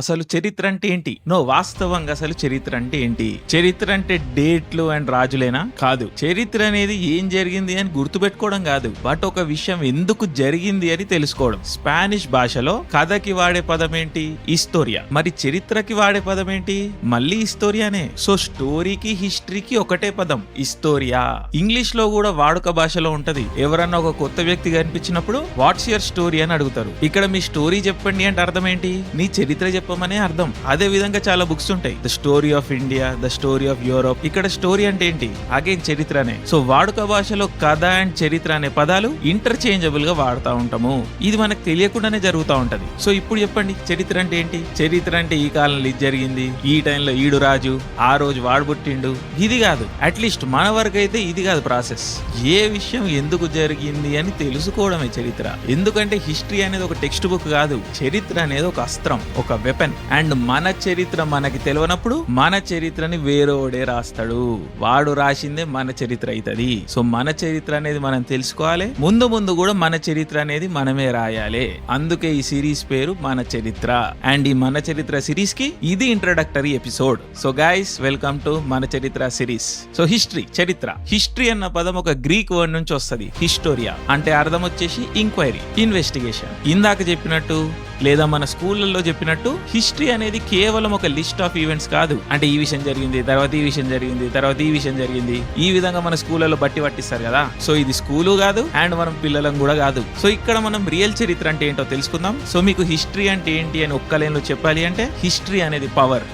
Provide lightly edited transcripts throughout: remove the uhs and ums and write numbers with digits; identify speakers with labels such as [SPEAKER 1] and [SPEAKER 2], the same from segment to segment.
[SPEAKER 1] అసలు చరిత్ర అంటే ఏంటి? వాస్తవంగా అసలు చరిత్ర అంటే ఏంటి? చరిత్ర అంటే డేట్లు అండ్ రాజులేనా? కాదు. చరిత్ర అనేది ఏం జరిగింది అని గుర్తుపెట్టుకోవడం కాదు, బట్ ఒక విషయం ఎందుకు జరిగింది అని తెలుసుకోవడం. స్పానిష్ భాషలో కథకి వాడే పదం ఏంటి? హిస్టోరియా. మరి చరిత్రకి వాడే పదం ఏంటి? మళ్ళీ హిస్టోరియానే. సో స్టోరీకి హిస్టరీకి ఒకటే పదం, హిస్టోరియా. ఇంగ్లీష్ లో కూడా వాడుక భాషలో ఉంటది. ఎవరన్నా ఒక కొత్త వ్యక్తి కనిపించినప్పుడు వాట్స్ యువర్ స్టోరీ అని అడుగుతారు. ఇక్కడ మీ స్టోరీ చెప్పండి అంటే అర్థం ఏంటి? నీ చరిత్ర చెప్పమనే అర్థం. అదే విధంగా చాలా బుక్స్ ఉంటాయి. The story of India, the story of Europe. ఇక్కడ స్టోరీ అంటే ఏంటి? అగైన్ చరిత్రనే. సో వాడుక భాషలో కథ అండ్ చరిత్ర అనే పదాలు ఇంటర్చేంజబుల్ గా వాడుతూ ఉంటాము. ఇది మనకు తెలియకుండానే జరుగుతూ ఉంటది. సో ఇప్పుడు చెప్పండి, చరిత్ర అంటే ఏంటి? చరిత్ర అంటే ఈ కాలంలో ఇది జరిగింది, ఈ టైంలో ఈడు రాజు, ఆ రోజు వాడు పుట్టిండు, ఇది కాదు. అట్లీస్ట్ మన వరకు అయితే ఇది కాదు ప్రాసెస్. ఏ విషయం ఎందుకు జరిగింది అని తెలుసుకోవడమే చరిత్ర. ఎందుకంటే హిస్టరీ అనేది ఒక టెక్స్ట్ బుక్ కాదు, చరిత్ర అనేది ఒక అస్త్రం, ఒక వెపన్. అండ్ మన చరిత్ర మనకి తెలియనప్పుడు మన చరిత్రని వేరేోడే రాస్తాడు. వాడు రాసిందే మన చరిత్ర అవుతుంది. సో మన చరిత్ర అనేది మనం తెలుసుకోవాలి. ముందు ముందు కూడా మన చరిత్ర అనేది మనమే రాయాలి. అందుకే ఈ సిరీస్ పేరు మన చరిత్ర. అండ్ ఈ మన చరిత్ర సిరీస్ కి ఇది introductory episode. So guys, welcome to మన చరిత్ర సిరీస్. సో హిస్టరీ, చరిత్ర. హిస్టరీ అన్న పదం ఒక గ్రీక్ వర్డ్ నుంచి వస్తుంది, హిస్టోరియా. అంటే అర్థం వచ్చేసి ఇంక్వైరీ, ఇన్వెస్టిగేషన్. ఇందాక చెప్పినట్టు లేదా మన స్కూళ్ళల్లో చెప్పినట్టు హిస్టరీ అనేది కేవలం ఒక లిస్ట్ ఆఫ్ ఈవెంట్స్ కాదు. అంటే ఈ విషయం జరిగింది, తర్వాత ఈ విషయం జరిగింది, తర్వాత ఈ విషయం జరిగింది, ఈ విధంగా మన స్కూళ్ళలో బట్టి పట్టిస్తారు కదా. సో ఇది స్కూలు కాదు అండ్ మనం పిల్లలం కూడా కాదు. సో ఇక్కడ మనం రియల్ చరిత్ర అంటే ఏంటో తెలుసుకుందాం. సో మీకు హిస్టరీ అంటే ఏంటి అని ఒక్క లైన్లో చెప్పాలి అంటే, హిస్టరీ అనేది పవర్.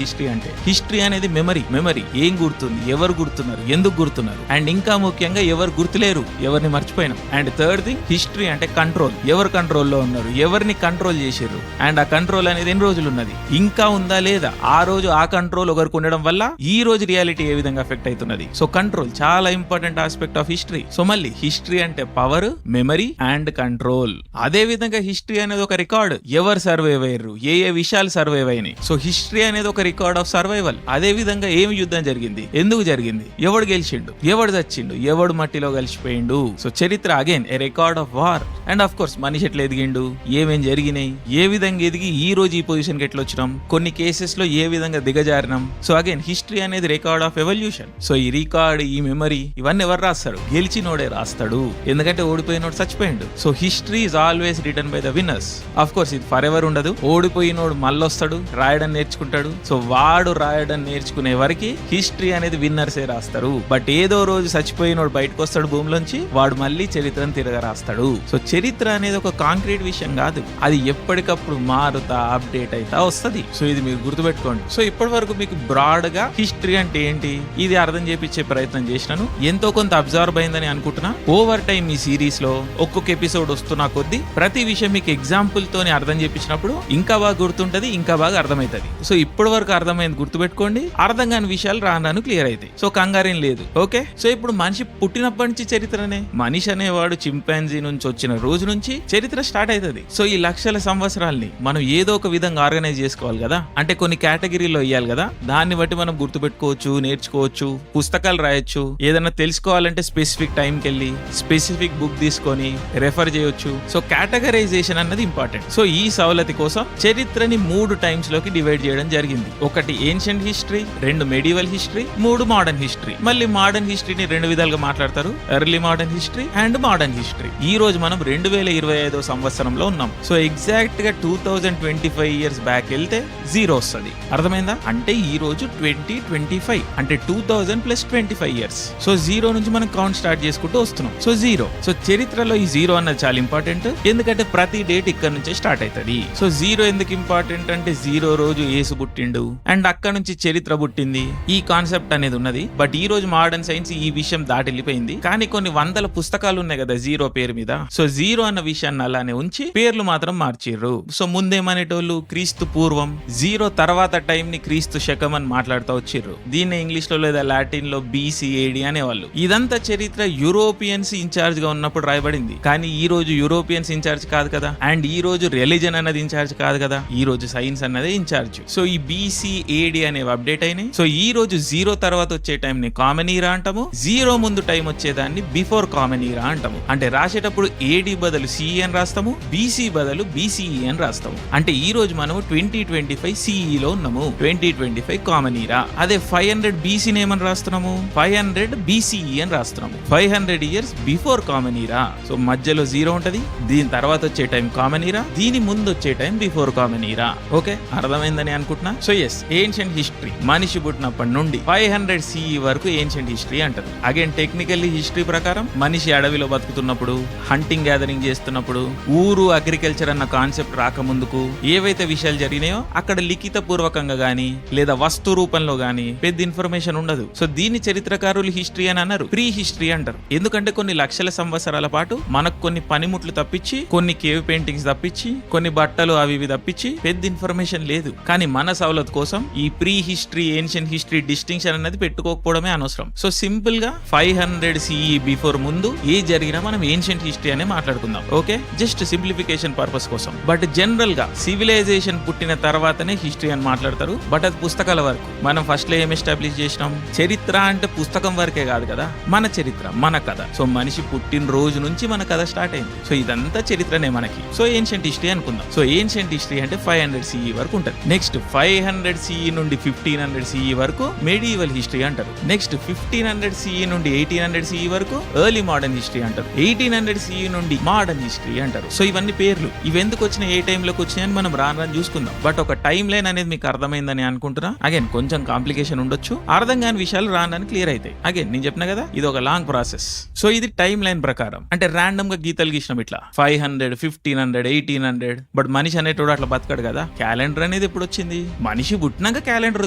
[SPEAKER 1] హిస్టరీ అంటే, హిస్టరీ అనేది మెమరీ. ఏం గుర్తుంది, ఎవరు గుర్తున్నారు, ఎందుకు గుర్తున్నారు, అండ్ ఇంకా ముఖ్యంగా ఎవరు గుర్తులేరు, ఎవరిని మర్చిపోయినాం. అండ్ థర్డ్ థింగ్, హిస్టరీ అంటే కంట్రోల్. ఎవరు కంట్రోల్లో ఉన్నారు, ఎవరిని కంట్రోల్ చేసారు, అండ్ ఆ కంట్రోల్ అనేది ఎన్ని రోజులు ఉన్నది, ఇంకా ఉందా లేదా, ఆ రోజు ఆ కంట్రోల్ ఒకరికి ఉండడం వల్ల ఈ రోజు రియాలిటీ ఏ విధంగా ఎఫెక్ట్ అవుతున్నది. సో కంట్రోల్ చాలా important aspect of history. So మళ్ళీ హిస్టరీ అంటే పవర్, మెమరీ అండ్ కంట్రోల్. అదే విధంగా హిస్టరీ అనేది ఒక రికార్డ్. ఎవరు సర్వైవ్ అయ్యారు, ఏ విషయాలు సర్వైవ్ అయినాయి. సో హిస్టరీ అనేది ఒక రికార్డ్ ఆఫ్ సర్వైవల్. అదే విధంగా ఏమి యుద్ధం జరిగింది, ఎందుకు జరిగింది, ఎవడు గెలిచిండు, ఎవడు చచ్చిండు, ఎవడు మట్టిలో కలిసిపోయిండు. సో చరిత్ర again A record of war. And of course మనిషి ఎట్లా ఎదిగిండు, ఏమేం జరిగినాయి, ఏ విధంగా ఎదిగి ఈ రోజు ఈ పొజిషన్ కి ఎట్లా వచ్చినాం, కొన్ని కేసెస్ లో ఏ విధంగా దిగజారినాం. సో అగైన్ హిస్టరీ అనేది రికార్డ్ ఆఫ్ ఎవల్యూషన్. సో ఈ రికార్డ్, ఈ మెమరీ, ఇవన్నీ ఎవరు రాస్తాడు? గెలిచినోడే రాస్తాడు. ఎందుకంటే ఓడిపోయినోడు చచ్చిపోయిండు. So history is always written by the winners. Of course ఇది ఫర్ ఎవర్ ఉండదు. ఓడిపోయినోడు మళ్ళొస్తాడు, రాయడం నేర్చుకుంటాడు. సో వాడు రాయడం నేర్చుకునే వరకు హిస్టరీ అనేది విన్నర్సే రాస్తారు. బట్ ఏదో రోజు చచ్చిపోయినోడు బయటకు వస్తాడు భూమిలోంచి, వాడు మళ్ళీ చరిత్రను తిరగ రాస్తాడు. సో చరిత్ర అనేది ఒక కాంక్రీట్ విషయం కాదు, అది ఎప్పటికప్పుడు మారుతా అప్డేట్ అయితా వస్తది. సో ఇది మీరు గుర్తుపెట్టుకోండి. సో ఇప్పటి వరకు మీకు బ్రాడ్ గా హిస్టరీ అంటే ఏంటి ఇది అర్థం చేపించే ప్రయత్నం చేసినాను. ఎంతో కొంత అబ్జర్వ్ అయిందని అనుకుంటున్నా. ఓవర్ టైం ఈ సిరీస్ లో ఒక్కొక్క ఎపిసోడ్ వస్తున్నా కొద్దీ ప్రతి విషయం మీకు ఎగ్జాంపుల్ తోని అర్థం చేపించినప్పుడు ఇంకా బాగా గుర్తుంటది, ఇంకా బాగా అర్థమవుతుంది. సో ఇప్పటి వరకు అర్థమైంది గుర్తుపెట్టుకోండి. అర్థం కాని విషయాలు రాను క్లియర్ అవుతాయి. సో కంగారేం లేదు. ఓకే. సో ఇప్పుడు మనిషి పుట్టినప్పటి నుంచి చరిత్రనే. మనిషి అనేవాడు చింపాంజీ నుంచి వచ్చిన రోజు నుంచి చరిత్ర స్టార్ట్ అవుతుంది. సో ఈ లక్షల సంవత్సరాల్ని మనం ఏదో ఒక విధంగా ఆర్గనైజ్ చేసుకోవాలి కదా. అంటే కొన్ని కేటగిరీలో ఇయ్యాలి కదా. దాన్ని బట్టి మనం గుర్తుపెట్టుకోవచ్చు, నేర్చుకోవచ్చు, పుస్తకాలు రాయొచ్చు. ఏదైనా తెలుసుకోవాలంటే స్పెసిఫిక్ టైంకి వెళ్ళి స్పెసిఫిక్ బుక్ తీసుకొని రెఫర్ చేయొచ్చు. సో కేటగరైజేషన్ అన్నది ఇంపార్టెంట్. సో ఈ సవలతి కోసం చరిత్రని 3 టైమ్స్ లోకి డివైడ్ చేయడం జరిగింది. ఒకటి ancient history, 2 medieval history, 3 modern history. మళ్ళీ మోడర్న్ హిస్టరీని 2 విధాలుగా మాట్లాడతారు, early modern history and modern history. ఈ రోజు మనం 2025 సంవత్సరంలో ఉన్నాం. సో ఎగ్జాక్ట్ గా 2025 ఇయర్స్ బ్యాక్ వెళ్తే 0 వస్తుంది. అర్థమైందా? అంటే ఈ రోజు 2025 అంటే 2000 + 25 ఇయర్స్. సో 0 నుంచి మనం కౌంట్ స్టార్ట్ చేసుకుంటూ వస్తున్నాం. సో 0. సో చరిత్రలో ఈ 0 అన్నది చాలా ఇంపార్టెంట్. ఎందుకంటే ప్రతి డేట్ ఇక్కడ నుంచే స్టార్ట్ అవుతుంది. సో 0 ఎందుకు ఇంపార్టెంట్ అంటే 0 రోజు యేసు పుట్టిండు అండ్ అక్కడ నుంచి చరిత్ర పుట్టింది. ఈ కాన్సెప్ట్ అనేది ఉన్నది. బట్ ఈ రోజు మోడర్న్ సైన్స్ ఈ విషయం దాటెళ్ళిపోయింది. కానీ కొన్ని వందల పుస్తకాలు ఉన్నాయి కదా 0 పేరు మీద. సో 0 అన్న విషయాన్ని అలానే ఉంచి పేర్లు మాత్రం మార్చిర్రు. సో ముందేమనేటోళ్ళు క్రీస్తు పూర్వం, 0 తర్వాత టైం ని క్రీస్తు శకం అని మాట్లాడుతూ వచ్చిర్రు. దీన్ని ఇంగ్లీష్ లో లేదా లాటిన్ లో BCAD అనేవాళ్ళు. ఇదంతా చరిత్ర యూరోపియన్స్ ఇన్ఛార్జ్ గా ఉన్నప్పుడు రాయబడింది. కానీ ఈ రోజు యూరోపియన్స్ ఇన్ఛార్జ్ కాదు కదా. అండ్ ఈ రోజు రిలీజన్ అన్నది ఇన్ఛార్జ్ కాదు కదా. ఈ రోజు సైన్స్ అన్నదే ఇన్ఛార్జ్. సో ఈ BCAD అనేవి అప్డేట్ అయినాయి. సో ఈ రోజు 0 తర్వాత వచ్చే టైం ని కామన్ ఈరా అంటాము, 0 ముందు టైం వచ్చేదాన్ని బిఫోర్ కామన్ ఈరా అంటాము. అంటే రాసేటప్పుడు AD బదులు CE అని రాస్తాము, BC బదులు BC BCE అని రాస్తాం. అంటే ఈ రోజు మనం 2025 CE లో ఉన్నాము. 2025 కామన్ ఈరా. అదే 500 BC ఏమని రాస్తున్నాము, 500 BCE అని రాస్తున్నాము. 500 ఇయర్స్ బిఫోర్ కామన్ ఈరా. సో మధ్యలో 0 ఉంటది, దీని తర్వాత వచ్చే టైం కామన్ ఈరా, దీని ముందు వచ్చే టైం బిఫోర్ కామన్ ఈరా. ఓకే, అర్థమైందని అనుకుంటున్నా. సో ఎస్, ఏన్షియంట్ హిస్టరీ మనిషి పుట్టినప్పటి నుండి 500 CE వరకు ఏన్షియంట్ హిస్టరీ అంటారు. అగైన్ టెక్నికల్లీ హిస్టరీ ప్రకారం మనిషి అడవిలో బతుకుతున్నప్పుడు, హంటింగ్ గ్యాదరింగ్ చేస్తున్నప్పుడు, ఊరు అగ్రికల్చర్ అన్న కాన్సెప్ట్ రాకముందుకు ఏవైతే విషయాలు జరిగినాయో అక్కడ లిఖిత పూర్వకంగా గానీ లేదా వస్తు రూపంలో గానీ పెద్ద ఇన్ఫర్మేషన్ ఉండదు. సో దీన్ని చరిత్రకారులు హిస్టరీ అని అన్నారు, ప్రీ హిస్టరీ అంటారు. ఎందుకంటే కొన్ని లక్షల సంవత్సరాల పాటు మనకు కొన్ని పనిముట్లు తప్పించి, కొన్ని కేవ్ పెయింటింగ్స్ తప్పించి, కొన్ని బట్టలు అవి ఇవి తప్పించి పెద్ద ఇన్ఫర్మేషన్ లేదు. కానీ మన సవలత్ కోసం ఈ pre history, ancient history distinction అనేది పెట్టుకోకపోవడమే అనవసరం. సో సింపుల్ గా 500 CE బిఫోర్ ముందు ఏ జరిగినా మనం ఏన్షియంట్ హిస్టరీ అనే మాట్లాడుకుందాం. ఓకే, జస్ట్ సింప్లిఫికేషన్ పర్పస్ కోసం. బట్ జనరల్ గా సివిలైజేషన్ పుట్టిన తర్వాతనే హిస్టరీ అని మాట్లాడతారు. బట్ అది పుస్తకాల వరకు. మనం ఫస్ట్ లో ఏం ఎస్టాబ్లిష్ చేసినాం, చరిత్ర అంటే పుస్తకం వరకే కాదు కదా, మన చరిత్ర, మన కథ. సో మనిషి పుట్టిన రోజు నుంచి మన కథ స్టార్ట్ అయింది. సో ఇదంతా చరిత్రనే మనకి. సో ఏన్షియంట్ హిస్టరీ అనుకుందాం. సో ఏన్షియంట్ హిస్టరీ అంటే 500 CE వరకు ఉంటుంది. నెక్స్ట్ 500 CE నుండి 1500 CE వరకు మెడివల్ హిస్టరీ అంటారు. నెక్స్ట్ 1500 CE నుండి 1800 CE వరకు ఎర్లీ మోడర్న్ హిస్టరీ అంటారు. 1800 CE నుండి మోడర్న్ హిస్టరీ అంటారు. సో ఇవన్నీ పేర్లు. ఇవి ఎందుకు వచ్చినాయి, ఏ టైంలోకి వచ్చినాయని మనం రాను చూసుకుందాం. బట్ ఒక టైం లైన్ అనేది మీకు అర్థమైందని అనుకుంటున్నా. అగైన్ కొంచెం కాంప్లికేషన్ ఉండొచ్చు, అర్థం కాని విషయాలు రాను క్లియర్ అయితే. అగైన్ నేను చెప్పిన కదా, ఇది ఒక లాంగ్ ప్రాసెస్. సో ఇది టైం లైన్ ప్రకారం, అంటే ర్యాండమ్ గా గీతలు గీసినాం ఇట్లా 500, 1500, 1800. బట్ మనిషి అనేటోడు అట్లా బతకడు కదా. క్యాలెండర్ అనేది ఎప్పుడు వచ్చింది, మనిషి పుట్టినాక క్యాలెండర్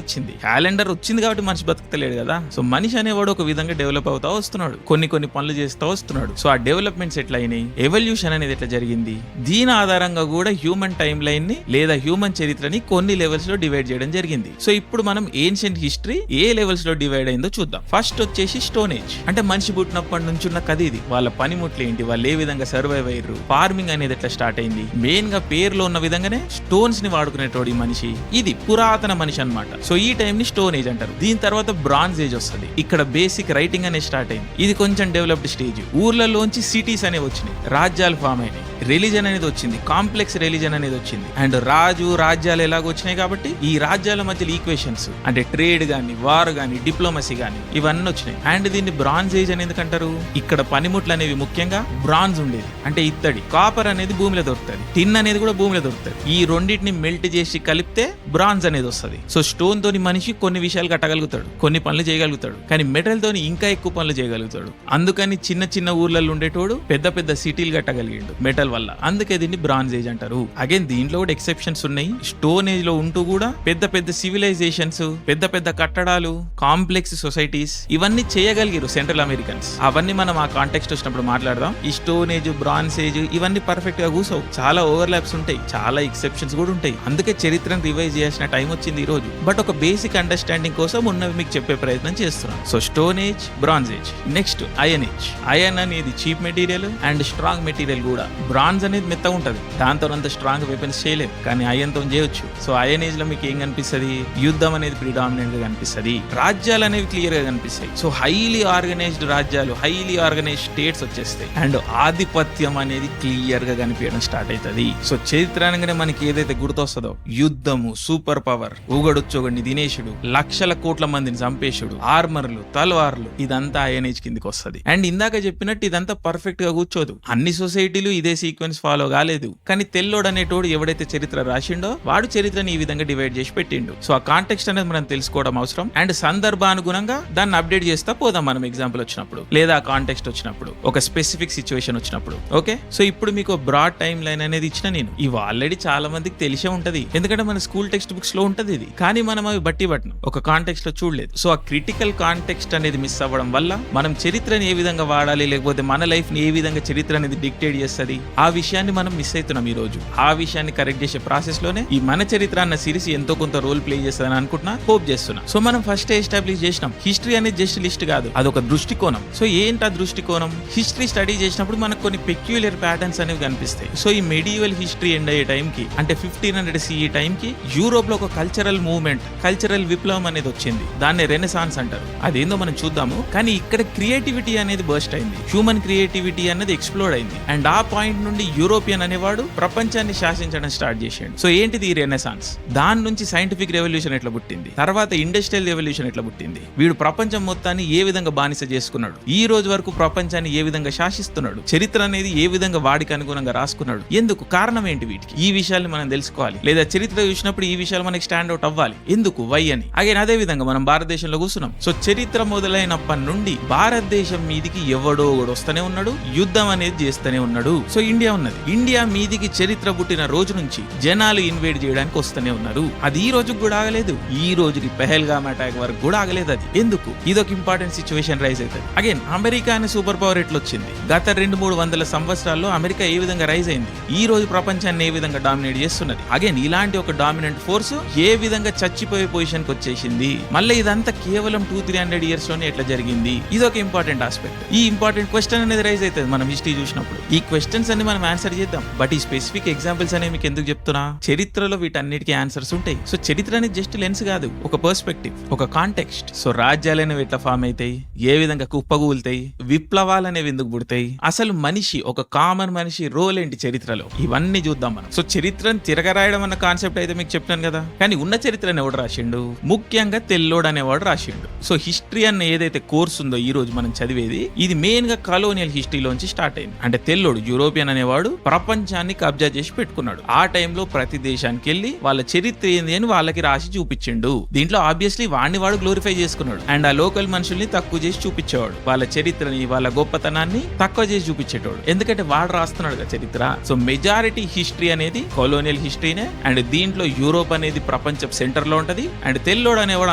[SPEAKER 1] వచ్చింది. క్యాలెండర్ వచ్చింది కాబట్టి మనిషి బతకలేడు కదా. సో మనిషి అనేవాడు ఒక విధంగా డెవలప్ అవుతా వస్తున్నాడు, కొన్ని పనులు చేస్తూ వస్తున్నాడు. సో ఆ డెవలప్మెంట్స్ ఎట్లా అయినాయి, ఎవల్యూషన్ అనేది ఎట్లా జరిగింది, దీని ఆధారంగా కూడా హ్యూమన్ టైం లైన్ ని లేదా హ్యూమన్ చరిత్రని కొన్ని లెవెల్స్ లో డివైడ్ చేయడం జరిగింది. సో ఇప్పుడు మనం ఏన్షియంట్ హిస్టరీ ఏ లెవెల్స్ లో డివైడ్ అయిందో చూద్దాం. ఫస్ట్ వచ్చేసి స్టోన్ ఏజ్. అంటే మనిషి పుట్టినప్పటి నుంచి ఉన్న కథ ఇది. వాళ్ళ పనిముట్లు ఏంటి, వాళ్ళు ఏ విధంగా సర్వైవ్ అయ్యారు, ఫార్మింగ్ అనేది ఎట్లా స్టార్ట్ అయింది. మెయిన్ గా పేరులో ఉన్న విధంగానే స్టోన్స్ ని వాడుకునేటోడు ఈ మనిషి. ఇది పురాతన మనిషి అన్నమాట. సో ఈ టైం ని స్టోన్ ఏజ్ అంటారు. దీని తర్వాత బ్రాంజ్ ఏజ్ వస్తుంది. ఇక్కడ బేసిక్ రైటింగ్ అనేది స్టార్ట్ అయింది. ఇది కొంచెం డెవలప్డ్ స్టేజ్. ఊర్లలోంచి సిటీస్ అనేవి వచ్చినాయి, రాజ్యాలు ఫామ్ అయినాయి, రిలీజన్ అనేది వచ్చింది, కాంప్లెక్స్ రిలీజన్ అనేది వచ్చింది. అండ్ రాజ్యాలు ఎలాగ వచ్చినాయి కాబట్టి ఈ రాజ్యాల మధ్యలో ఈక్వేషన్స్ అంటే ట్రేడ్ గానీ, వార్ గానీ, డిప్లొమసీ గానీ ఇవన్నీ వచ్చినాయి. అండ్ దీన్ని బ్రాంజ్ ఏజ్ అని ఎందుకంటారు, ఇక్కడ పనిముట్లు అనేవి ముఖ్యంగా బ్రాంజ్ ఉండేది. అంటే ఇత్తడి, కాపర్ అనేది భూమిలో దొరుకుతుంది, టిన్ అనేది కూడా భూమిలో దొరుకుతుంది. ఈ రెండింటిని మెల్ట్ చేసి కలిపితే బ్రాంజ్ అనేది వస్తుంది. సో స్టోన్ తోని మనిషి కొన్ని విషయాలు కట్టగలుగుతాడు, కొన్ని పనులు చేయగలుగుతాడు. కానీ మెటల్ తోని ఇంకా ఎక్కువ పనులు చేయగలుగుతాడు. అందుకని చిన్న ఊర్లలో ఉండేటోడు పెద్ద సిటీలు కట్టగలిగిండు మెటల్ వల్ల. అందుకే దీన్ని బ్రాంజ్ ఏజ్ అంటారు. అగైన్ దీంట్లో కూడా ఎక్సెప్షన్స్ ఉన్నాయి. స్టోన్ ఏజ్ లో ఉంటూ కూడా పెద్ద సివిలైజేషన్స్, పెద్ద కట్టడాలు, కాంప్లెక్స్ సొసైటీస్ ఇవన్నీ చేయగలిగారు సెంట్రల్ అమెరికన్స్. అవన్నీ మనం ఆ కాంటెక్స్ట్ వచ్చినప్పుడు మాట్లాడదాం. ఈ స్టోన్ ఏజ్, బ్రాంజ్ ఏజ్ ఇవన్నీ పర్ఫెక్ట్ గా కూర్చోవు. చాలా ఓవర్లాప్స్ ఉంటాయి, చాలా ఎక్సెప్షన్స్ కూడా ఉంటాయి. అందుకే చరిత్రను రివైజ్ చేయాల్సిన టైం వచ్చింది ఈ రోజు. బట్ ఒక బేసిక్ అండర్స్టాండింగ్ కోసం ఉన్నవి మీకు చెప్పే ప్రయత్నం చేస్తున్నాను. So stone age, bronze age. Next iron age. Iron అనేది cheap material and strong material కూడా. బ్రాంజ్ అనేది మెత్తగా ఉంటది, దాంతో అంత స్ట్రాంగ్ వెపన్స్ చేయలేము, కానీ ఐరన్ తో చేయొచ్చు. సో ఐరన్ ఏజ్ లో మీకు ఏం కనిపిస్తుంది, యుద్ధం అనేది ప్రిడామినెంట్ గా కనిపిస్తుంది, రాజ్యాలు అనేవి క్లియర్ గా కనిపిస్తాయి. సో హైలీ ఆర్గనైజ్డ్ రాజ్యాలు, హైలీ ఆర్గనైజ్డ్ స్టేట్స్ వచ్చేస్తాయి. అండ్ ఆధిపత్యం అనేది క్లియర్ గా కనిపించడం స్టార్ట్ అవుతుంది. సో చరిత్ర అనగానే మనకి ఏదైతే గుర్తొస్తుందో, యుద్ధము, సూపర్ పవర్, ఊగడొచ్చోగడిని దినేశుడు, లక్షల కోట్ల మందిని చంపేశుడు, ఆర్మర్లు, తల్వార్లు, ఇదంతా ఐరన్ ఏజ్ కిందికి వస్తుంది. అండ్ ఇందాక చెప్పినట్టు ఇదంతా పర్ఫెక్ట్ గా కూర్చోదు. అన్ని సొసైటీలు ఇదే సీక్వెన్స్ ఫాలో కాలేదు. కానీ తెల్లోడు అనేటోడు ఎవడైతే చరిత్ర రాసిండో వాడు చరిత్రని ఈ విధంగా డివైడ్ చేసి పెట్టిండు. సో ఆ కాంటెక్స్ట్ అనేది మనం తెలుసుకోవడం అవసరం. అండ్ సందర్భానుగుణంగా దాన్ని అప్డేట్ చేస్తా పోదాం మనం ఎగ్జాంపుల్ వచ్చినప్పుడు, లేదా ఆ కాంటెక్స్ట్ వచ్చినప్పుడు, ఒక స్పెసిఫిక్ సిచ్యువేషన్ వచ్చినప్పుడు. ఓకే, సో ఇప్పుడు మీకు బ్రాడ్ టైం లైన్ అనేది ఇచ్చిన నేను. ఇవి ఆల్రెడీ చాలా మందికి తెలిసే ఉంటది, ఎందుకంటే మన స్కూల్ టెక్స్ట్ బుక్స్ లో ఉంటది ఇది. కానీ మనం అవి బట్టి పట్టను, ఒక కాంటెక్స్ట్ లో చూడలేదు. సో ఆ క్రిటికల్ కాంటెక్స్ట్ అనేది మిస్ అవ్వడం వల్ల మనం చరిత్రని ఏ విధంగా వాడాలి, లేకపోతే మన లైఫ్ ని ఏ విధంగా చరిత్ర అనేది డిక్టేట్ చేస్తుంది, ఆ విషయాన్ని మనం మిస్ అవుతున్నాం ఈ రోజు. ఆ విషయాన్ని కరెక్ట్ చేసే ప్రాసెస్ లోనే ఈ మన చరిత్ర అన్న సిరీస్ ఎంతో కొంత రోల్ ప్లే చేస్తుందని అనుకుంటున్నా, హోప్ చేస్తున్నా. సో మనం ఫస్ట్ ఎస్టాబ్లిష్ చేసినాం, హిస్టరీ అనేది జస్ట్ లిస్ట్ కాదు, అదొక దృష్టికోణం. సో ఏంటి ఆ దృష్టికోణం, హిస్టరీ స్టడీ చేసినప్పుడు మనకు కొన్ని పెక్యులర్ ప్యాటర్న్స్ అనేవి కనిపిస్తాయి. సో ఈ మెడివల్ హిస్టరీ ఎండ్ అయ్యే టైం కి, అంటే 1500 CE టైం కి యూరోప్ లో ఒక కల్చరల్ మూవ్మెంట్, కల్చరల్ విప్లవం అనేది వచ్చింది. దాన్ని రెనెసాన్స్ అంటారు. అదేందో మనం చూద్దాము. కానీ ఇక్కడ క్రియేటివిటీ అనేది బర్స్ట్ అయింది, హ్యూమన్ క్రియేటివిటీ అనేది ఎక్స్ప్లోర్ అయింది. అండ్ ఆ పాయింట్ నుండి యూరోపియన్ అనేవాడు వాడు ప్రపంచాన్ని శాసించడం స్టార్ట్ చేశాడు. సో ఏంటిది ఈ రెనెసాన్స్? దాని నుంచి సైంటిఫిక్ రెవల్యూషన్ ఎట్లా పుట్టింది, తర్వాత ఇండస్ట్రియల్ రెవల్యూషన్ ఎట్లా పుట్టింది, వీడు ప్రపంచం మొత్తాన్ని ఏ విధంగా బానిస చేసుకున్నాడు, ఈ రోజు వరకు ప్రపంచాన్ని ఏ విధంగా శాసిస్తున్నాడు, చరిత్ర అనేది ఏ విధంగా వాడికి అనుగుణంగా రాసుకున్నాడు, ఎందుకు, కారణం ఏంటి, వీటికి ఈ విషయాల్ని మనం తెలుసుకోవాలి. లేదా చరిత్ర చూసినప్పుడు ఈ విషయాలు మనకి స్టాండ్ అవుట్ అవ్వాలి, ఎందుకు, వై అని. అగైన్ అదే విధంగా మనం భారతదేశంలో కూర్చున్నాం. సో చరిత్ర మొదలైనప్పటి నుండి భారతదేశం మీదికి ఎవడో ఒకడు వస్తూనే ఉన్నాడు, యుద్ధం అనేది చేస్తూనే ఉన్నాడు. సో ఇండియా ఉన్నది, ఇండియా మీదికి చరిత్ర పుట్టిన రోజు నుంచి జనాలు ఇన్వేడ్ చేయడానికి వస్తూనే ఉన్నారు. అది ఈ రోజుకి కూడా ఆగలేదు, ఈ రోజుకి పెహల్గామ్ అటాక్ వరకు కూడా ఆగలేదు. అది ఎందుకు, ఇదొక ఇంపార్టెంట్ సిచ్యువేషన్ రైజ్ అవుతుంది. అగైన్ అమెరికా అనే సూపర్ పవర్ ఎట్లా వచ్చింది, గత 200-300 సంవత్సరాల్లో అమెరికా ఏ విధంగా రైజ్ అయింది, ఈ రోజు ప్రపంచాన్ని ఏ విధంగా డామినేట్ చేస్తున్నది. అగైన్ ఇలాంటి ఒక డామినెంట్ ఫోర్స్ ఏ విధంగా చచ్చిపోయే పొజిషన్ కి వచ్చేసింది. మళ్ళీ ఇదంతా కేవలం 200-300 ఇయర్స్ లోనే ఎట్లా జరిగింది, ఇది ఒక ఇంపార్టెంట్ ఆస్పెక్ట్. ఈ ఇంపార్టెంట్ క్వశ్చన్ అనేది రైజ్ అవుతుంది మనం హిస్టరీ చూసినప్పుడు. ఈ క్వశ్చన్స్ అన్ని మనం ఆన్సర్ చేద్దాం. బట్ ఈ స్పెసిఫిక్ ఎగ్జాంపుల్స్ అనేవి మీకు ఎందుకు చెప్తున్నా, చరిత్రలో వీటన్నిటికీ ఆన్సర్స్ ఉంటాయి. సో చరిత్ర అనేది జస్ట్ లెన్స్ కాదు, ఒక పర్స్పెక్టివ్, ఒక కాంటెక్స్ట్. సో రాజ్యాలు అనేవి ఎట్లా ఫామ్ అవుతాయి, ఏ విధంగా కుప్పగూలుతాయి, విప్లవాలు అనేవి ఎందుకు పుడతాయి, అసలు మనిషి, ఒక కామన్ మనిషి రోల్ ఏంటి చరిత్రలో, ఇవన్నీ చూద్దాం మనం. సో చరిత్రను తిరగరాయడం అన్న కాన్సెప్ట్ అయితే మీకు చెప్పాను కదా, కానీ ఉన్న చరిత్రను ఎవడు రాసిండు, ముఖ్యంగా తెల్లోడు అనేవాడు రాసిండు. సో హిస్టరీ అన్న ఏదైతే కోర్స్ ఉందో ఈ రోజు మనం చదివేది, ఇది మెయిన్ గా కాలోనియల్ హిస్టరీలోంచి స్టార్ట్ అయింది. అంటే తెల్లోడు, యూరోపియన్ అనేవాడు ప్రపంచాన్ని కబ్జా చేసి పెట్టుకున్నాడు. ఆ టైంలో ప్రతి దేశానికి వెళ్ళి వాళ్ళ చరిత్ర ఏంది అని వాళ్ళకి రాసి చూపించిండు. దీంట్లో ఆబ్వియస్లీ వాడిని వాడు గ్లోరిఫై చేసుకున్నాడు, అండ్ ఆ లోకల్ మనుషుల్ని తక్కువ చేసి చూపించేవాడు, వాళ్ళ చరిత్రని, వాళ్ళ గొప్పతనాన్ని తక్కువ చేసి చూపించేటోడు, ఎందుకంటే వాడు రాస్తున్నాడు కదా చరిత్ర. సో మెజారిటీ హిస్టరీ అనేది కొలోనియల్ హిస్టరీనే, అండ్ దీంట్లో యూరోప్ అనేది ప్రపంచ సెంటర్ లో ఉంటది, అండ్ తెల్లోడు అనేవాడు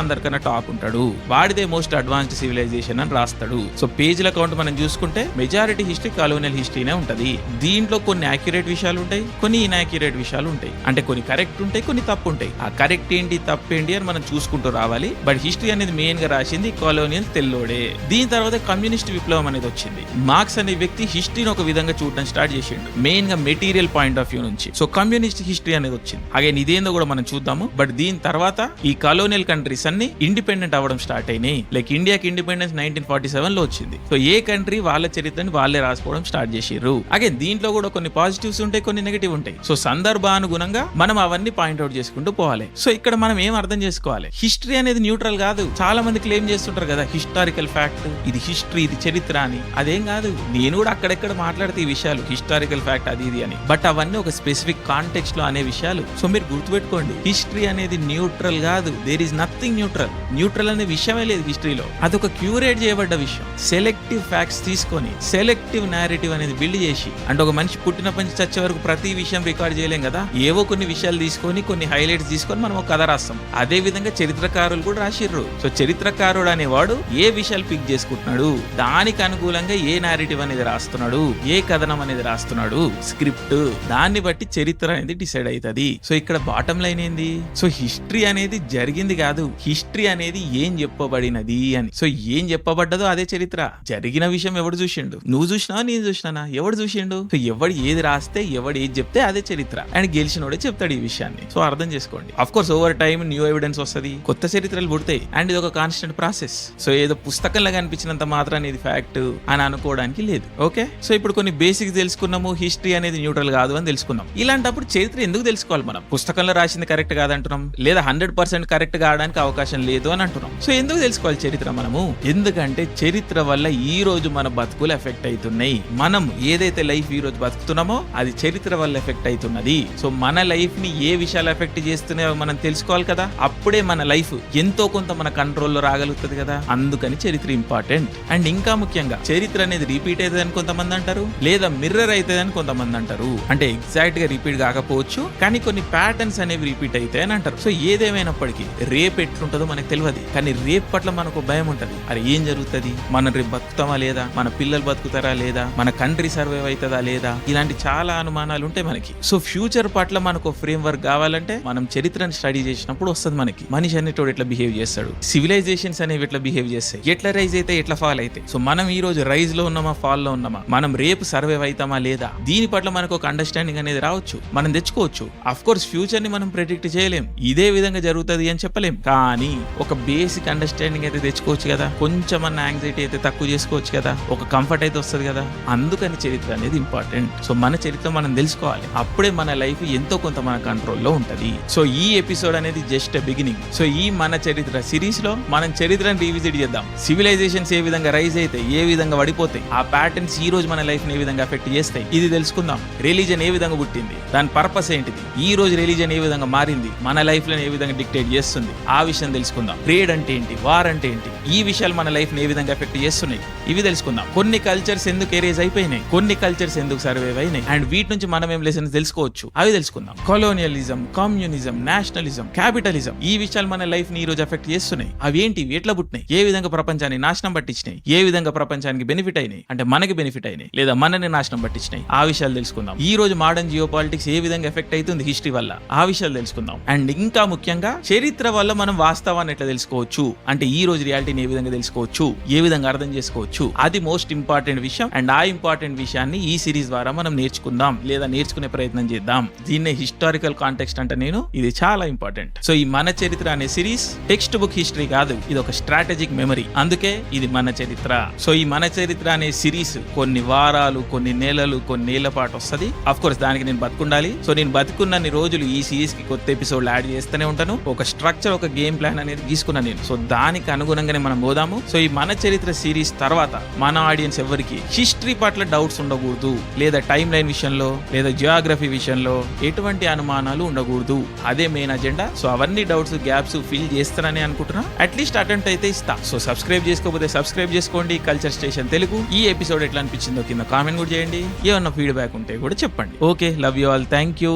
[SPEAKER 1] అందరికన్నా టాప్ ఉంటాడు, వాడిదే మోస్ట్ అడ్వాన్స్డ్ సివిలైజేషన్ అని రాస్తాడు. సో పేజీల కౌంట్ మనం చూసుకుంటే మెజారిటీ హిస్టరీ కొలోనియల్ హిస్టరీనే ఉంటది. దీంట్లో కొన్ని యాక్యురేట్ విషయాలు ఉంటాయి, కొన్ని ఇన్యాక్యురేట్ విషయాలు ఉంటాయి, అంటే కొన్ని కరెక్ట్ ఉంటాయి, కొన్ని తప్పు ఉంటాయి. ఆ కరెక్ట్ ఏంటి, తప్పు ఏంటి అని మనం చూసుకుంటూ రావాలి. బట్ హిస్టరీ అనేది మెయిన్ గా రాసింది కొలోనియల్ తెల్లోడే. దీని తర్వాత కమ్యూనిస్ట్ విప్లవం అనేది వచ్చింది. మార్క్స్ అనే వ్యక్తి హిస్టరీని ఒక విధంగా చూడడం స్టార్ట్ చేసిండు, మెయిన్ గా మెటీరియల్ పాయింట్ ఆఫ్ వ్యూ నుంచి. సో కమ్యూనిస్ట్ హిస్టరీ అనేది వచ్చింది. అగైన్ ఇదేందో కూడా మనం చూద్దాము. బట్ దీని తర్వాత ఈ కలోనియల్ కంట్రీస్ అన్ని ఇండిపెండెంట్ అవ్వడం స్టార్ట్ అయినాయి. లైక్ ఇండియాకి ఇండిపెండెన్స్ 1947 లో వచ్చింది. సో ఏ కంట్రీ వాళ్ళ చరిత్రని వాళ్ళే రాసుకోవడం స్టార్ట్ చేసిర్రు. అగైన్ దీంట్లో కూడా కొన్ని పాజిటివ్స్ ఉంటాయి, కొన్ని నెగటివ్ ఉంటాయి. సో సందర్భానుగుణంగా మనం అవన్నీ పాయింట్అవుట్ చేసుకుంటూ పోవాలి. సో ఇక్కడ మనం ఏం అర్థం చేసుకోవాలి, హిస్టరీ అనేది న్యూట్రల్ కాదు. చాలా మంది క్లెయిమ్ చేస్తుంటారు కదా హిస్టారికల్ ఫ్యాక్ట్, ఇది హిస్టరీ, ఇది చరిత్ర అని. అదేం కాదు, నేను కూడా అక్కడెక్కడ మాట్లాడితే ఈ విషయాలు హిస్టారికల్ ఫ్యాక్ట్ అది ఇది అని. బట్ అవన్నీ ఒక స్పెసిఫిక్ కాంటెక్స్ట్ లో అనే విషయాలు. సో మీరు గుర్తుపెట్టుకోండి, హిస్టరీ అనేది న్యూట్రల్ కాదు. There is nothing neutral. Neutral అనే విషయమే లేదు హిస్టరీలో. అదొక క్యూరేట్ చేయబడ్డ విషయం. సెలెక్టివ్ ఫ్యాక్ట్స్ తీసుకొని సెలెక్టివ్ నారేటివ్ అనేది బిల్డ్ చేసి, అంటే ఒక మనిషి పుట్టినప్పటి నుంచి చచ్చే వరకు ప్రతి విషయం రికార్డ్ చేయలేం కదా, ఏవో కొన్ని విషయాలు తీసుకొని, కొన్ని హైలైట్స్ తీసుకొని మనం ఒక కథ రాస్తాం. అదే విధంగా చరిత్రకారులు కూడా రాసిర్రు. సో చరిత్రకారుడు అనేవాడు ఏ విషయాలు పిక్ చేసుకుంటున్నాడు, దానికి అనుకూలంగా ఏ నారేటివ్ అనేది రాస్తున్నాడు, ఏ కథనం అనేది రాస్తున్నాడు, స్క్రిప్ట్, దాన్ని బట్టి చరిత్ర అనేది డిసైడ్ అవుతుంది. సో ఇక్కడ బాటమ్ లైన్ ఏంది, సో హిస్టరీ అనేది జరిగింది కాదు, హిస్టరీ అనేది ఏం చెప్పబడినది అని. సో ఏం చెప్పబడ్డదో అదే చరిత్ర. జరిగిన విషయం ఎవడు చూసిండు, నువ్వు చూసినావా, నేను చూసినా, ఎవడు చూసిండు. సో ఎవడు ఏది రాస్తే, ఎవడు ఏది చెప్తే అదే చరిత్ర. అండ్ గెలిచినోడే చెప్తాడు ఈ విషయాన్ని. సో అర్థం చేసుకోండి. Of course over time new evidence వస్తుంది, కొత్త చరిత్రలు పుడతాయి, అండ్ ఇది ఒక కాన్స్టెంట్ ప్రాసెస్. సో ఏదో పుస్తకంలో కనిపించినంత మాత్రాన్ని ఇది ఫ్యాక్ట్ అని అనుకోవడానికి లేదు. ఓకే, సో ఇప్పుడు కొన్ని బేసిక్స్ తెలుసుకున్నాము, హిస్టరీ అనేది న్యూట్రల్ కాదు అని తెలుసుకున్నాం. ఇలాంటప్పుడు చరిత్ర ఎందుకు తెలుసుకోవాలి మనం? పుస్తకంలో రాసింది కరెక్ట్ కాదంటున్నాం, లేదా 100% కరెక్ట్ కావడానికి అవకాశం లేదు అని అంటున్నాం. సో ఎందుకు తెలుసుకోవాలి చరిత్ర మనము? ఎందుకంటే చరిత్ర వల్ల ఈ రోజు మన బతుకులు ఎఫెక్ట్ అవుతున్నాయి. మనం ఏదైతే లైఫ్ ఈ రోజు బతుకుతున్నామో అది చరిత్ర వల్ల ఎఫెక్ట్ అవుతున్నది. సో మన లైఫ్ ని ఏ విషయాలు ఎఫెక్ట్ చేస్తున్నాయో మనం తెలుసుకోవాలి కదా, అప్పుడే మన లైఫ్ ఎంతో కొంత మన కంట్రోల్లో రాగలుగుతుంది కదా. అందుకని చరిత్ర ఇంపార్టెంట్. అండ్ ఇంకా ముఖ్యంగా చరిత్ర అనేది రిపీట్ అవుతుందని కొంతమంది అంటారు, లేదా మిర్రర్ అవుతుందని కొంతమంది అంటారు. అంటే ఎగ్జాక్ట్ గా రిపీట్ కాకపోవచ్చు, కానీ కొన్ని ప్యాటర్న్స్ అనేవి రిపీట్ అవుతాయి అని అంటారు. సో ఏదేమైనప్పటికీ రేపు ఎట్లుంటుందో మనకు తెలియదు, కానీ రేపు పట్ల మనకు భయం ఉంటది. అరే ఏం జరుగుతుంది, మనం రేపు బతుకుతామా లేదా, మన పిల్లలు బతుకుతారా లేదా, మన కంట్రీ సర్వైవ్ అవుతుందా లేదా, ఇలాంటి చాలా అనుమానాలు ఉంటాయి మనకి. సో ఫ్యూచర్ పట్ల మనకు ఫ్రేమ్ వర్క్ కావాలంటే మనం చరిత్రను స్టడీ చేసినప్పుడు వస్తుంది మనకి. మనిషి అనేటోడు ఎట్లా బిహేవ్ చేస్తాడు, సివిలైజేషన్స్ అనేవి ఎట్లా బిహేవ్ చేస్తాయి, ఎట్లా రైజ్ అయితే ఎట్లా ఫాల్ అయితే. సో మనం ఈ రోజు రైజ్ లో ఉన్నామా, ఫాల్ లో ఉన్నామా, మనం రేపు సర్వైవ్ అవుతామా లేదా, దీని పట్ల మనకు ఒక అండర్స్టాండింగ్ అనేది రావచ్చు, మనం తెచ్చుకోవచ్చు. అఫ్ కోర్స్ ఫ్యూచర్ ని మనం ప్రెడిక్ట్ చేయలేం, ఇదే విధంగా జరుగుతుంది అని చెప్పలేం, కానీ ఒక బేసిక్ అండర్స్టాండింగ్ అయితే తెచ్చుకోవచ్చు కదా, కొంచెం అన్న యాంగ్జైటీ అయితే తక్కువ చేసుకోవచ్చు కదా, ఒక కంఫర్ట్ అయితే వస్తుంది కదా. అందుకని చరిత్ర అనేది ఇంపార్టెంట్. సో మన చరిత్ర మనం తెలుసుకోవాలి. అప్పుడే మన లైఫ్ ఎంతో కొంత మన కంట్రోల్లో ఉంటది. సో ఈ ఎపిసోడ్ అనేది జస్ట్ బిగినింగ్. సో ఈ మన చరిత్ర సిరీస్ లో మనం చరిత్రను రీవిజిట్ చేద్దాం. సివిలైజేషన్స్ ఏ విధంగా రైజ్ అయితే ఏ విధంగా పడిపోతాయి, ఆ ప్యాటర్న్స్ ఈ రోజు మన లైఫ్ ని ఏ విధంగా ఎఫెక్ట్ చేస్తాయి ఇది తెలుసుకుందాం. రిలీజన్ ఏ విధంగా పుట్టింది, దాని పర్పస్ ఏంటిది, ఈ రోజు రిలీజన్ ఏ విధంగా మారింది, మన లైఫ్ లో ఏ విధంగా డిక్టేట్ చేస్తుంది, ఆ విషయం తెలుసుకుందాం. ట్రేడ్ అంటే ఏంటి, వార్ అంటే ఏంటి, ఈ విషయాలు మన లైఫ్ ని ఏ విధంగా ఎఫెక్ట్ చేస్తున్నాయి ఇవి తెలుసుకుందాం. కొన్ని కల్చర్స్ ఎందుకు ఎరేజ్ అయిపోయినాయి, కొన్ని కల్చర్స్ ఎందుకు సర్వైవ్ అయినాయి, అండ్ వీటి నుంచి మనం ఏం లెసన్స్ తెలుసుకోవచ్చు అవి తెలుసుకుందాం. కొలోనియలిజం, కమ్యూనిజం, నేషనలిజం, క్యాపిటలిజం ఈ విషయాలు మన లైఫ్ ని ఈ రోజు ఎఫెక్ట్ చేస్తున్నాయి. అవి ఏంటి, ఎట్లా పుట్టినాయి, ఏ విధంగా ప్రపంచాన్ని నాశనం పట్టించినాయి, ఏ విధంగా ప్రపంచానికి బెనిఫిట్ అయినాయి, అంటే మనకి బెనిఫిట్ అయినాయి లేదా మనని నాశనం పట్టించినాయి, ఆ విషయాలు తెలుసుకుందాం. ఈ రోజు మోడర్న్ జియో పాలిటిక్స్ ఏ విధంగా ఎఫెక్ట్ అవుతుంది హిస్టరీ వల్ల, ఆ విషయాలు తెలుసుకుందాం. అండ్ ఇంకా ముఖ్యంగా చరిత్ర వల్ల మనం వాస్తవాన్ని ఎట్లా తెలుసుకోవచ్చు, అంటే ఈ రోజు రియాలిటీని ఏ విధంగా తెలుసుకోవచ్చు, ఏ విధంగా అర్థం చేసుకోవచ్చు, అది మోస్ట్ ఇంపార్టెంట్ విషయం. అండ్ ఆ ఇంపార్టెంట్ విషయాన్ని ఈ సిరీస్ ద్వారా మనం నేర్చుకుందాం లేదా నేర్చుకునే ప్రయత్నం చేద్దాం. దీన్నే హిస్టారికల్ కాంటెక్స్ట్ అంటే నేను, ఇది చాలా ఇంపార్టెంట్. సో ఈ మన చరిత్ర అనే సిరీస్ టెక్స్ట్ బుక్ హిస్టరీ కాదు, ఇది ఒక స్ట్రాటజిక్ మెమరీ, అందుకే ఇది మన చరిత్ర. సో ఈ మన చరిత్ర అనే సిరీస్ కొన్ని వారాలు, కొన్ని నెలలు, కొన్ని ఏళ్ల పాటు వస్తుంది. అఫ్ కోర్స్ దానికి నేను బతుకుండాలి. సో నేను బతుకున్నన్ని రోజులు ఈ సిరీస్ కి కొత్త ఎపిసోడ్ యాడ్ చేస్తూనే ఉంటాను. ఒక స్ట్రక్చర్, ఒక గేమ్ ప్లాన్ అనేది తీసుకున్నాను నేను. సో దానికి అనుగుణంగానే మనం పోదాము. సో ఈ మన చరిత్ర సిరీస్ తర్వాత మన ఆడియన్స్ ఎవరికి హిస్టరీ పట్ల డౌట్స్ ఉండకూడదు, లేదా టైమ్ లైన్ విషయంలో లేదా జియోగ్రఫీ విషయంలో ఎటువంటి అనుమానాలు ఉండకూడదు. అదే మెయిన్ అజెండా. సో అవన్నీ డౌట్స్, గ్యాప్స్ ఫిల్ చేస్తారని అనుకుంటున్నా. అట్లీస్ట్ అటెంప్ట్ అయితే ఇస్తా. సో సబ్స్క్రైబ్ చేసుకోకపోతే సబ్స్క్రైబ్ చేసుకోండి కల్చర్ స్టేషన్ తెలుగు. ఈ ఎపిసోడ్ ఎట్లా అనిపించిందో కింద కామెంట్ కూడా చేయండి. ఏమన్నా ఫీడ్బ్యాక్ ఉంటే కూడా చెప్పండి. Okay, love you all, thank you,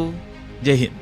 [SPEAKER 1] జై హింద్.